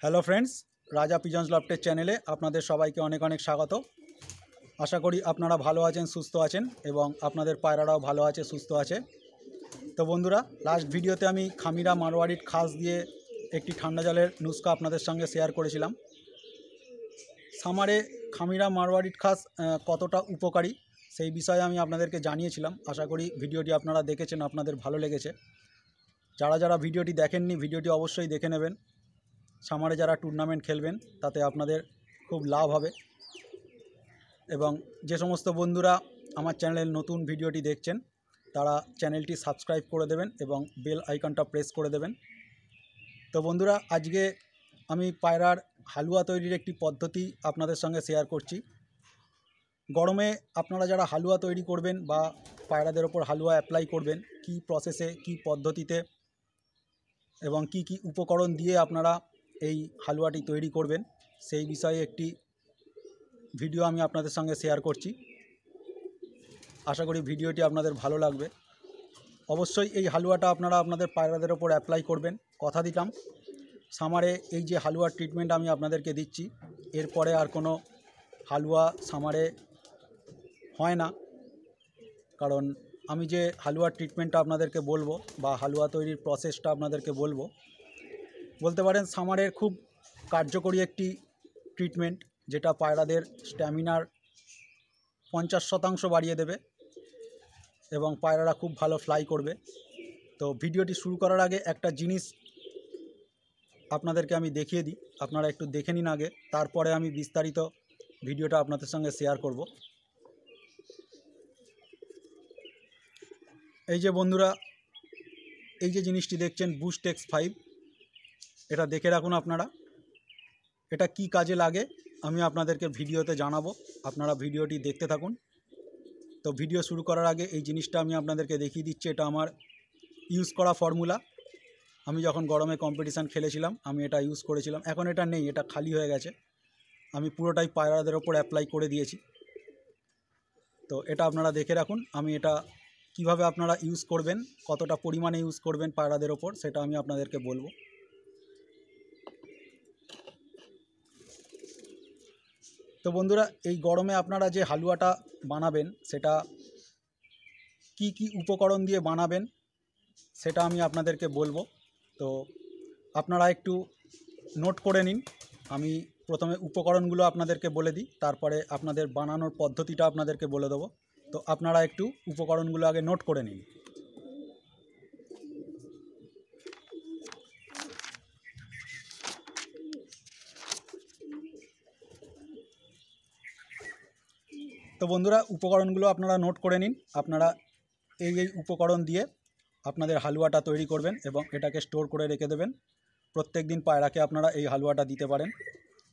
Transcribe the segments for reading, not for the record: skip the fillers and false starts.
Hello friends, রাজা pigeons লফটের চ্যানেলে আপনাদের সবাইকে অনেক অনেক স্বাগত। আশা করি আপনারা ভালো আছেন, সুস্থ আছেন এবং আপনাদের পায়রারাও ভালো আছে, সুস্থ আছে। তো বন্ধুরা, লাস্ট ভিডিওতে আমি খামিরা মারওয়াড়ির খাস দিয়ে একটি ঠান্ডা জলের নুস্খা আপনাদের সঙ্গে শেয়ার করেছিলাম। সামারে খামিরা মারওয়াড়ির খাস কতটা উপকারী সেই বিষয়ে আমি আপনাদেরকে জানিয়েছিলাম। আশা করি ভিডিওটি আপনারা দেখেছেন, আপনাদের ভালো লেগেছে। যারা যারা ভিডিওটি দেখেননি, ভিডিওটি অবশ্যই দেখে নেবেন। সামারে যারা টুর্নামেন্ট খেলবেন তাতে আপনাদের খুব লাভ হবে। এবং যে সমস্ত বন্ধুরা আমার চ্যানেলের নতুন ভিডিওটি দেখছেন তারা চ্যানেলটি সাবস্ক্রাইব করে দেবেন এবং বেল আইকনটা প্রেস করে দেবেন। তো বন্ধুরা, আজকে আমি পায়রার হালুয়া তৈরির একটি পদ্ধতি আপনাদের সঙ্গে শেয়ার করছি। গরমে আপনারা যারা হালুয়া তৈরি করবেন বা পায়রাদের ওপর হালুয়া অ্যাপ্লাই করবেন, কি প্রসেসে, কি পদ্ধতিতে এবং কি কি উপকরণ দিয়ে আপনারা এই হালুয়াটি তৈরি করবেন সেই বিষয়ে একটি ভিডিও আমি আপনাদের সঙ্গে শেয়ার করছি। আশা করি ভিডিওটি আপনাদের ভালো লাগবে। অবশ্যই এই হালুয়াটা আপনারা আপনাদের পায়রাদের ওপর অ্যাপ্লাই করবেন। কথা দিলাম, সামারে এই যে হালুয়ার ট্রিটমেন্ট আমি আপনাদেরকে দিচ্ছি, এরপরে আর কোনো হালুয়া সামারে হয় না। কারণ আমি যে হালুয়ার ট্রিটমেন্টটা আপনাদেরকে বলবো বা হালুয়া তৈরির প্রসেসটা আপনাদেরকে বলবো, বলতে পারেন সামারের খুব কার্যকরী একটি ট্রিটমেন্ট, যেটা পায়রাদের স্ট্যামিনার 50% বাড়িয়ে দেবে এবং পায়রারা খুব ভালো ফ্লাই করবে। তো ভিডিওটি শুরু করার আগে একটা জিনিস আপনাদেরকে আমি দেখিয়ে দিই, আপনারা একটু দেখে নিন আগে, তারপরে আমি বিস্তারিত ভিডিওটা আপনাদের সঙ্গে শেয়ার করব। এই যে বন্ধুরা, এই যে জিনিসটি দেখছেন বুস্ট X5, এটা দেখে রাখুন আপনারা। এটা কি কাজে লাগে আমি আপনাদেরকে ভিডিওতে জানাবো, আপনারা ভিডিওটি দেখতে থাকুন। তো ভিডিও শুরু করার আগে এই জিনিসটা আমি আপনাদেরকে দেখিয়ে দিচ্ছি। এটা আমার ইউজ করা ফর্মুলা। আমি যখন গরমে কম্পিটিশান খেলেছিলাম আমি এটা ইউজ করেছিলাম। এখন এটা নেই, এটা খালি হয়ে গেছে। আমি পুরোটাই পায়রাদের ওপর অ্যাপ্লাই করে দিয়েছি। তো এটা আপনারা দেখে রাখুন। আমি এটা কিভাবে আপনারা ইউজ করবেন, কতটা পরিমাণে ইউজ করবেন পায়রাদের ওপর, সেটা আমি আপনাদেরকে বলবো। তো বন্ধুরা, এই গরমে আপনারা যে হালুয়াটা বানাবেন সেটা কি কি উপকরণ দিয়ে বানাবেন সেটা আমি আপনাদেরকে বলবো। তো আপনারা একটু নোট করে নিন। আমি প্রথমে উপকরণগুলো আপনাদেরকে বলে দিই, তারপরে আপনাদের বানানোর পদ্ধতিটা আপনাদেরকে বলে দেবো। তো আপনারা একটু উপকরণগুলো আগে নোট করে নিন। তো বন্ধুরা, উপকরণগুলো আপনারা নোট করে নিন। আপনারা এই উপকরণ দিয়ে আপনাদের হালুয়াটা তৈরি করবেন এবং এটাকে স্টোর করে রেখে দেবেন। প্রত্যেক দিন পায়রাকে আপনারা এই হালুয়াটা দিতে পারেন।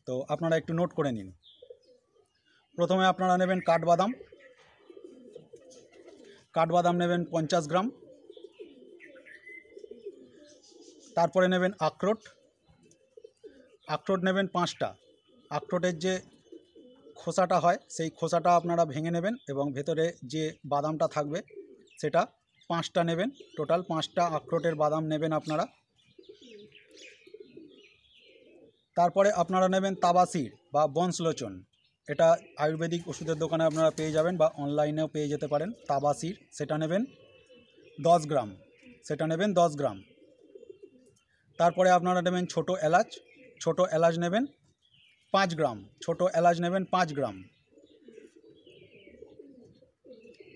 তো আপনারা একটু নোট করে নিন। প্রথমে আপনারা নেবেন কাঠবাদাম। কাঠবাদাম নেবেন 50 গ্রাম। তারপরে নেবেন আখরোট। আখরোট নেবেন 5টা। আখরোটের যে খোসাটা হয় সেই খোসাটা আপনারা ভেঙে নেবেন এবং ভেতরে যে বাদামটা থাকবে সেটা 5টা নেবেন। টোটাল 5টা আখরোটের বাদাম নেবেন আপনারা। তারপরে আপনারা নেবেন তাবাসির বা বনসলোচন। এটা আয়ুর্বেদিক ওষুধের দোকানে আপনারা পেয়ে যাবেন বা অনলাইনেও পেয়ে যেতে পারেন। তাবাসির, সেটা নেবেন 10 গ্রাম। সেটা নেবেন 10 গ্রাম। তারপরে আপনারা নেবেন ছোটো এলাচ। ছোটো এলাচ নেবেন 5 গ্রাম। ছোটো এলাচ নেবেন 5 গ্রাম।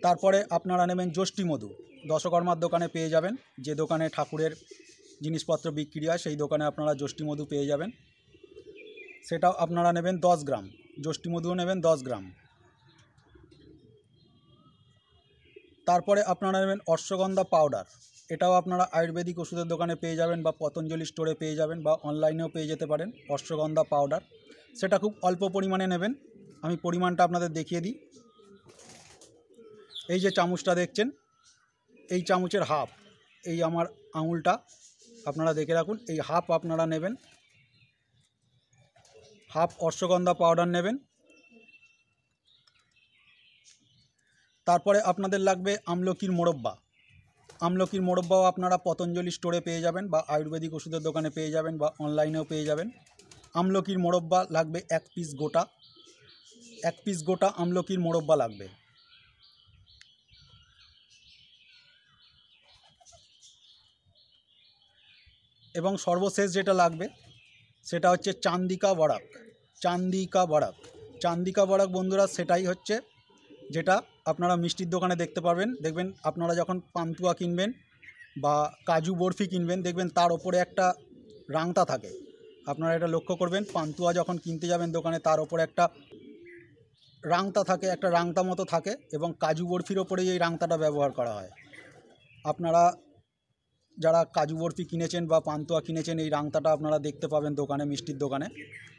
তারপরে আপনারা নেবেন যষ্টি মধু। দশকর্মার দোকানে পেয়ে যাবেন, যে দোকানে ঠাকুরের জিনিসপত্র বিক্রি হয় সেই দোকানে আপনারা যষ্টি মধু পেয়ে যাবেন। সেটাও আপনারা নেবেন 10 গ্রাম। যষ্টি মধুও নেবেন 10 গ্রাম। তারপরে আপনারা নেবেন অশ্বগন্ধা পাউডার। এটাও আপনারা আয়ুর্বেদিক ওষুধের দোকানে পেয়ে যাবেন বা পতঞ্জলি স্টোরে পেয়ে যাবেন বা অনলাইনেও পেয়ে যেতে পারেন অশ্বগন্ধা পাউডার। সেটা খুব অল্প পরিমাণে নেবেন। আমি পরিমাণটা আপনাদের দেখিয়ে দিই। এই যে চামচটা দেখছেন, এই চামচের হাফ, এই আমার আঙুলটা আপনারা দেখে রাখুন, এই হাফ আপনারা নেবেন। হাফ অশ্বগন্ধা পাউডার নেবেন। তারপরে আপনাদের লাগবে আমলকির মোরব্বা। আমলকির মোরব্বাও আপনারা পতঞ্জলি স্টোরে পেয়ে যাবেন বা আয়ুর্বেদিক ওষুধের দোকানে পেয়ে যাবেন বা অনলাইনেও পেয়ে যাবেন। আমলকির মোরব্বা লাগবে 1 পিস গোটা, 1 পিস গোটা আমলকির মোরব্বা লাগবে। এবং সর্বশেষ যেটা লাগবে সেটা হচ্ছে চান্দিকা বড়াক। চান্দিকা বড়াক, চান্দিকা বড়াক বন্ধুরা সেটাই হচ্ছে যেটা আপনারা মিষ্টির দোকানে দেখতে পারবেন। দেখবেন আপনারা যখন পান্তুয়া কিনবেন বা কাজু বরফি কিনবেন, দেখবেন তার ওপরে একটা রাংতা থাকে। আপনারা এটা লক্ষ্য করবেন, পান্তুয়া যখন কিনতে যাবেন দোকানে তার ওপরে একটা রাংতা থাকে, একটা রাংতা মতো থাকে, এবং কাজু বরফির ওপরেই এই রাংতাটা ব্যবহার করা হয়। আপনারা যারা কাজু বরফি কিনেছেন বা পান্তুয়া কিনেছেন, এই রাংতাটা আপনারা দেখতে পাবেন দোকানে, মিষ্টির দোকানে।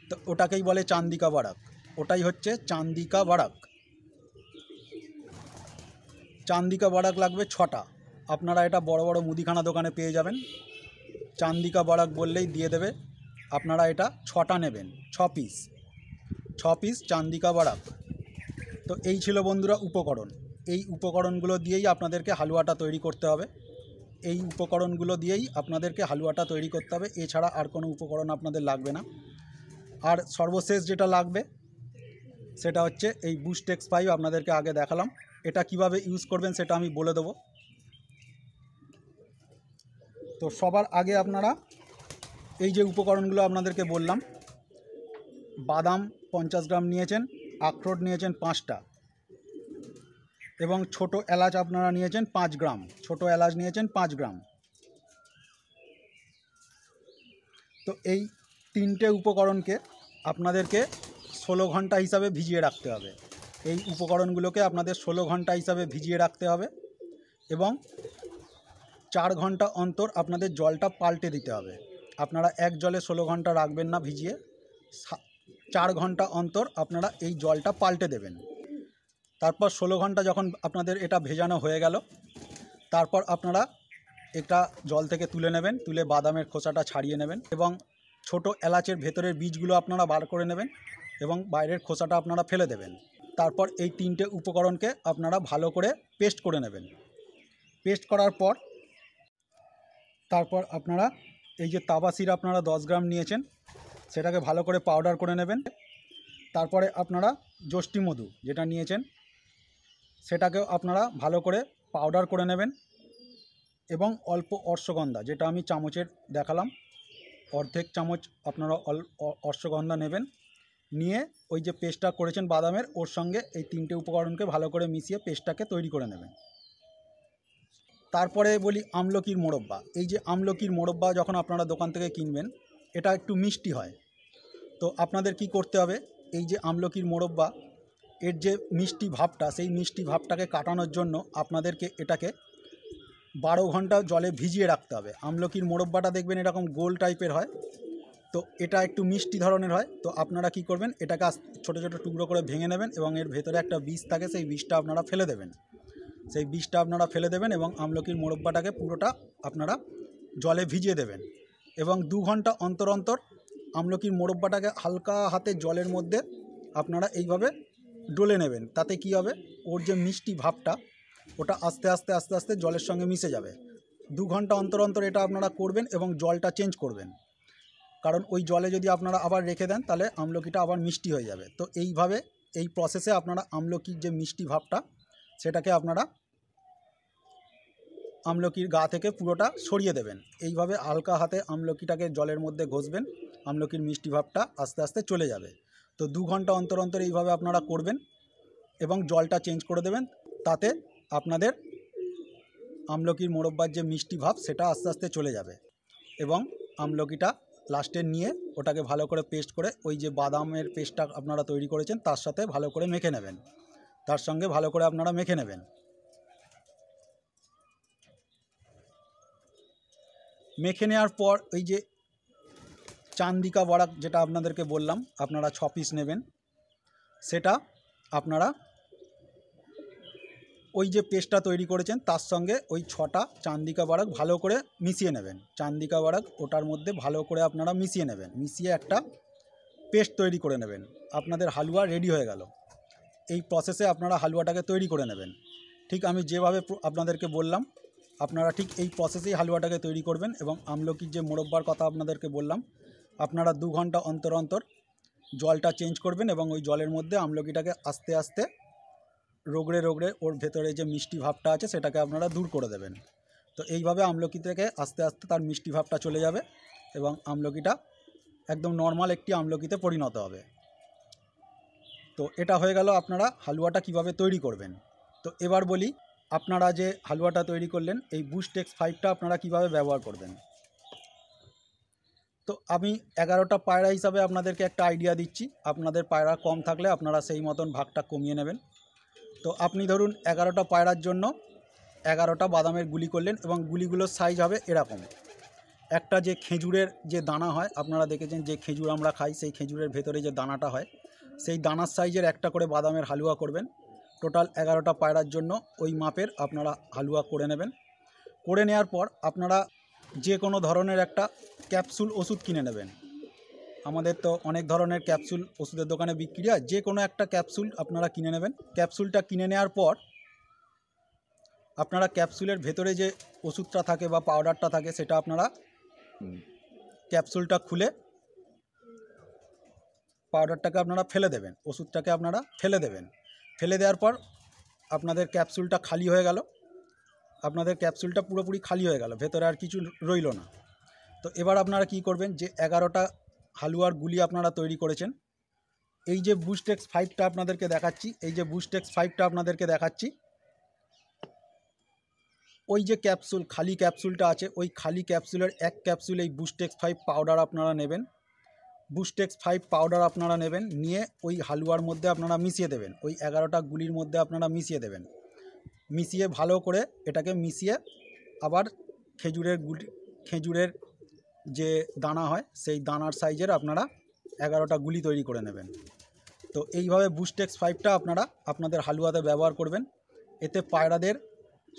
তো ওটাকেই বলে চান্দিকা বড়াক, ওটাই হচ্ছে চান্দিকা বড়াক। চান্দিকা বড়াক লাগবে 6টা। আপনারা এটা বড় বড় মুদিখানা দোকানে পেয়ে যাবেন। চান্দিকা বড়াক বললেই দিয়ে দেবে। আপনারা এটা 6টা নেবেন, 6 পিস, 6 পিস চান্দিকা বড়াক। তো এই ছিল বন্ধুরা উপকরণ। এই উপকরণগুলো দিয়েই আপনাদেরকে হালুয়াটা তৈরি করতে হবে। এই উপকরণগুলো দিয়েই আপনাদেরকে হালুয়াটা তৈরি করতে হবে, এছাড়া আর কোনো উপকরণ আপনাদের লাগবে না। আর সর্বশেষ যেটা লাগবে সেটা হচ্ছে এই বুস্ট X5। আপনাদেরকে আগে দেখালাম, এটা কিভাবে ইউজ করবেন সেটা আমি বলে দেবো। তো সবার আগে আপনারা এই যে উপকরণগুলো আপনাদেরকে বললাম, বাদাম 50 গ্রাম নিয়েছেন, আখরোট নিয়েছেন 5টা, এবং ছোট এলাচ আপনারা নিয়েছেন 5 গ্রাম, ছোট এলাচ নিয়েছেন 5 গ্রাম। তো এই 3টে উপকরণকে আপনাদেরকে 16 ঘন্টা হিসাবে ভিজিয়ে রাখতে হবে। এই উপকরণগুলোকে আপনাদের 16 ঘন্টা হিসাবে ভিজিয়ে রাখতে হবে, এবং 4 ঘন্টা অন্তর আপনাদের জলটা পাল্টে দিতে হবে। আপনারা এক জলে 16 ঘন্টা রাখবেন না ভিজিয়ে, 4 ঘন্টা অন্তর আপনারা এই জলটা পাল্টে দেবেন। তারপর 16 ঘন্টা যখন আপনাদের এটা ভেজানো হয়ে গেল, তারপর আপনারা এটা জল থেকে তুলে নেবেন, তুলে বাদামের খোসাটা ছাড়িয়ে নেবেন, এবং ছোট এলাচের ভেতরের বীজগুলো আপনারা বার করে নেবেন, এবং বাইরের খোসাটা আপনারা ফেলে দেবেন। তারপর এই 3টে উপকরণকে আপনারা ভালো করে পেস্ট করে নেবেন। পেস্ট করার পর তারপর আপনারা এই যে তাবাসির আপনারা 10 গ্রাম নিয়েছেন, সেটাকে ভালো করে পাউডার করে নেবেন। তারপরে আপনারা যষ্টি মধু যেটা নিয়েছেন সেটাকেও আপনারা ভালো করে পাউডার করে নেবেন, এবং অল্প অশ্বগন্ধা, যেটা আমি চামচের দেখালাম, অর্ধেক চামচ আপনারা অশ্বগন্ধা নেবেন। নিয়ে ওই যে পেস্টটা করেছেন বাদামের, ওর সঙ্গে এই 3টে উপকরণকে ভালো করে মিশিয়ে পেস্টটাকে তৈরি করে নেবেন। তারপরে বলি আমলকির মোরব্বা। এই যে আমলকির মোরব্বা যখন আপনারা দোকান থেকে কিনবেন, এটা একটু মিষ্টি হয়। তো আপনাদের কি করতে হবে, এই যে আমলকির মোরব্বা, এর যে মিষ্টি ভাবটা, সেই মিষ্টি ভাবটাকে কাটানোর জন্য আপনাদেরকে এটাকে 12 ঘন্টা জলে ভিজিয়ে রাখতে হবে। আমলকির মোরব্বাটা দেখবেন এরকম গোল টাইপের হয়, তো এটা একটু মিষ্টি ধরনের হয়। তো আপনারা কি করবেন, এটাকে ছোটো ছোটো টুকরো করে ভেঙে নেবেন, এবং এর ভেতরে একটা বীজ থাকে, সেই বীজটা আপনারা ফেলে দেবেন। সেই বীজটা আপনারা ফেলে দেবেন, এবং আমলকির মোরব্বাটাকে পুরোটা আপনারা জলে ভিজিয়ে দেবেন, এবং 2 ঘন্টা অন্তর অন্তর আমলকির মোরব্বাটাকে হালকা হাতে জলের মধ্যে আপনারা এইভাবে ডলে নেবেন। তাতে কি হবে, ওর যে মিষ্টি ভাবটা ওটা আস্তে আস্তে আস্তে আস্তে জলের সঙ্গে মিশে যাবে। 2 ঘন্টা অন্তর অন্তর এটা আপনারা করবেন, এবং জলটা চেঞ্জ করবেন, কারণ ওই জলে যদি আপনারা আবার রেখে দেন তাহলে আমলকিটা আবার মিষ্টি হয়ে যাবে। তো এইভাবে এই প্রসেসে আপনারা আমলকির যে মিষ্টি ভাবটা সেটাকে আপনারা আমলকির গা থেকে পুরোটা সরিয়ে দেবেন। এইভাবে হালকা হাতে আমলকিটাকে জলের মধ্যে ঘষবেন, আমলকির মিষ্টি ভাবটা আস্তে আস্তে চলে যাবে। তো 2 ঘন্টা অন্তর অন্তর এইভাবে আপনারা করবেন, এবং জলটা চেঞ্জ করে দেবেন। তাতে আপনাদের আমলকির মোরব্বার যে মিষ্টি ভাব সেটা আস্তে আস্তে চলে যাবে, এবং আমলকিটা লাস্টে নিয়ে ওটাকে ভালো করে পেস্ট করে ওই যে বাদামের পেস্টটা আপনারা তৈরি করেছেন তার সাথে ভালো করে মেখে নেবেন, তার সঙ্গে ভালো করে আপনারা মেখে নেবেন। মেখে নেওয়ার পর ওই যে চান্দিকা বড়াক যেটা আপনাদেরকে বললাম আপনারা 6 পিস নেবেন, সেটা আপনারা ওই যে পেস্টটা তৈরি করেছেন তার সঙ্গে ওই 6টা চান্দিকা বড়াক ভালো করে মিশিয়ে নেবেন। চান্দিকা বড়াক ওটার মধ্যে ভালো করে আপনারা মিশিয়ে নেবেন, মিশিয়ে একটা পেস্ট তৈরি করে নেবেন। আপনাদের হালুয়া রেডি হয়ে গেল। এই প্রসেসে আপনারা হালুয়াটাকে তৈরি করে নেবেন। ঠিক আমি যেভাবে আপনাদেরকে বললাম আপনারা ঠিক এই প্রসেসেই হালুয়াটাকে তৈরি করবেন, এবং আমলকির যে মোরব্বার কথা আপনাদেরকে বললাম আপনারা 2 ঘন্টা অন্তর অন্তর জলটা চেঞ্জ করবেন এবং ওই জলের মধ্যে আমলকিটাকে আস্তে আস্তে রগড়ে রগড়ে ওর ভেতরে যে মিষ্টি ভাবটা আছে সেটাকে আপনারা দূর করে দেবেন। তো এইভাবে আমলকি থেকে আস্তে আস্তে তার মিষ্টি ভাবটা চলে যাবে এবং আমলকিটা একদম নর্মাল একটি আমলকিতে পরিণত হবে। তো এটা হয়ে গেল আপনারা হালুয়াটা কিভাবে তৈরি করবেন। তো এবার বলি, আপনারা যে হালুয়াটা তৈরি করলেন এই বুস্ট X5টা আপনারা কিভাবে ব্যবহার করবেন। তো আমি 11টা পায়রা হিসাবে আপনাদেরকে একটা আইডিয়া দিচ্ছি। আপনাদের পায়রা কম থাকলে আপনারা সেই মতন ভাগটা কমিয়ে নেবেন। তো আপনি ধরুন 11টা পায়রার জন্য 11টা বাদামের গুলি করলেন এবং গুলিগুলোর সাইজ হবে এরকম। একটা যে খেজুরের যে দানা হয়, আপনারা দেখেছেন যে খেজুর আমরা খাই, সেই খেজুরের ভেতরে যে দানাটা হয় সেই দানার সাইজের একটা করে বাদামের হালুয়া করবেন। টোটাল 11টা পায়রার জন্য ওই মাপের আপনারা হালুয়া করে নেবেন। করে নেওয়ার পর আপনারা যে কোনো ধরনের একটা ক্যাপসুল ওষুধ কিনে নেবেন। আমাদের তো অনেক ধরনের ক্যাপসুল ওষুধের দোকানে বিক্রি হয়, যে কোনো একটা ক্যাপসুল আপনারা কিনে নেবেন। ক্যাপসুলটা কিনে নেওয়ার পর আপনারা ক্যাপসুলের ভেতরে যে ওষুধটা থাকে বা পাউডারটা থাকে সেটা আপনারা ক্যাপসুলটা খুলে পাউডারটাকে আপনারা ফেলে দেবেন, ওষুধটাকে আপনারা ফেলে দেবেন। ফেলে দেওয়ার পর আপনাদের ক্যাপসুলটা খালি হয়ে গেল, আপনাদের ক্যাপসুলটা পুরোপুরি খালি হয়ে গেল, ভেতরে আর কিছু রইল না। তো এবার আপনারা কি করবেন, যে 11টা হালুয়ার গুলি আপনারা তৈরি করেছেন, এই যে বুস্ট X5টা আপনাদেরকে দেখাচ্ছি, এই যে বুস্ট X5টা আপনাদেরকে দেখাচ্ছি, ওই যে ক্যাপসুল খালি ক্যাপসুলটা আছে ওই খালি ক্যাপসুলের এক ক্যাপসুল এই বুস্ট X5 পাউডার আপনারা নেবেন। বুস্ট X5 পাউডার আপনারা নেবেন, নিয়ে ওই হালুয়ার মধ্যে আপনারা মিশিয়ে দেবেন, ওই 11টা গুলির মধ্যে আপনারা মিশিয়ে দেবেন। মিশিয়ে ভালো করে এটাকে মিশিয়ে আবার খেজুরের যে দানা হয় সেই দানার সাইজের আপনারা 11টা গুলি তৈরি করে নেবেন। তো এইভাবে বুস্ট X5টা আপনারা আপনাদের হালুয়াতে ব্যবহার করবেন। এতে পায়রাদের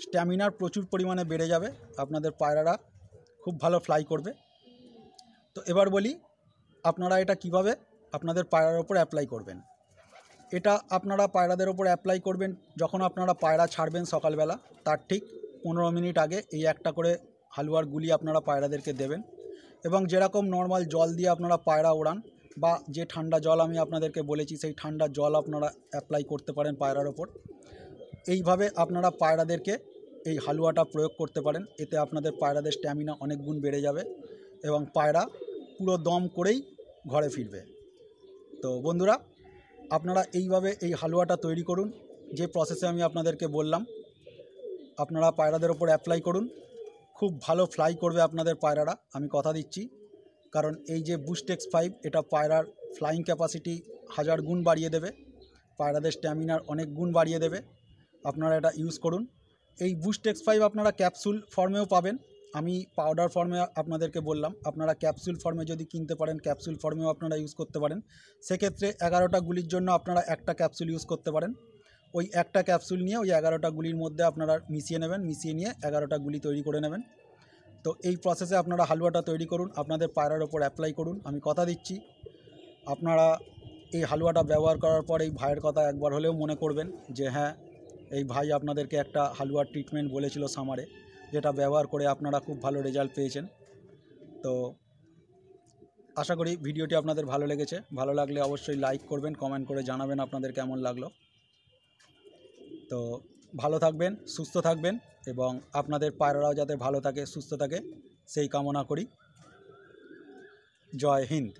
স্ট্যামিনার প্রচুর পরিমাণে বেড়ে যাবে, আপনাদের পায়রারা খুব ভালো ফ্লাই করবে। তো এবার বলি আপনারা এটা কিভাবে আপনাদের পায়রার ওপর অ্যাপ্লাই করবেন। এটা আপনারা পায়রাদের ওপর অ্যাপ্লাই করবেন যখন আপনারা পায়রা ছাড়বেন সকালবেলা, তার ঠিক 15 মিনিট আগে এই একটা করে হালুয়ার গুলি আপনারা পায়রাদেরকে দেবেন। এবং যেরকম নর্মাল জল দিয়ে আপনারা পায়রা ওড়ান বা যে ঠান্ডা জল আমি আপনাদেরকে বলেছি সেই ঠান্ডা জল আপনারা অ্যাপ্লাই করতে পারেন পায়রার ওপর। এইভাবে আপনারা পায়রাদেরকে এই হালুয়াটা প্রয়োগ করতে পারেন, এতে আপনাদের পায়রাদের স্ট্যামিনা অনেক গুণ বেড়ে যাবে এবং পায়রা পুরো দম করেই ঘরে ফিরবে। তো বন্ধুরা, আপনারা এইভাবে এই হালুয়াটা তৈরি করুন, যে প্রসেসে আমি আপনাদেরকে বললাম আপনারা পায়রাদের ওপর অ্যাপ্লাই করুন, খুব ভালো ফ্লাই করবে আপনাদের পায়রারা, আমি কথা দিচ্ছি। কারণ এই যে বুস্ট X5 এটা পায়রার ফ্লাইং ক্যাপাসিটি 1000 গুণ বাড়িয়ে দেবে, পায়রাদের স্ট্যামিনার অনেক গুণ বাড়িয়ে দেবে। আপনারা এটা ইউজ করুন। এই বুস্ট X5 আপনারা ক্যাপসুল ফর্মেও পাবেন, আমি পাউডার ফর্মে আপনাদেরকে বললাম, আপনারা ক্যাপসুল ফর্মে যদি কিনতে পারেন ক্যাপসুল ফর্মেও আপনারা ইউজ করতে পারেন। সেক্ষেত্রে 11টা গুলির জন্য আপনারা একটা ক্যাপসুল ইউজ করতে পারেন। ওই একটা ক্যাপসুল নিয়ে ওই 11টা গুলির মধ্যে আপনারা মিশিয়ে নেবেন, মিশিয়ে নিয়ে 11টা গুলি তৈরি করে নেবেন। তো এই প্রসেসে আপনারা হালুয়াটা তৈরি করুন, আপনাদের পায়রার ওপর অ্যাপ্লাই করুন। আমি কথা দিচ্ছি আপনারা এই হালুয়াটা ব্যবহার করার পর এই ভাইয়ের কথা একবার হলেও মনে করবেন যে হ্যাঁ, এই ভাই আপনাদেরকে একটা হালুয়ার ট্রিটমেন্ট বলেছিল সামারে, যেটা ব্যবহার করে আপনারা খুব ভালো রেজাল্ট পেয়েছেন। তো আশা করি ভিডিওটি আপনাদের ভালো লেগেছে, ভালো লাগলে অবশ্যই লাইক করবেন, কমেন্ট করে জানাবেন আপনাদের কেমন লাগলো। তো ভালো থাকবেন, সুস্থ থাকবেন এবং আপনাদের পায়রারাও যাতে ভালো থাকে সুস্থ থাকে সেই কামনা করি। জয় হিন্দ।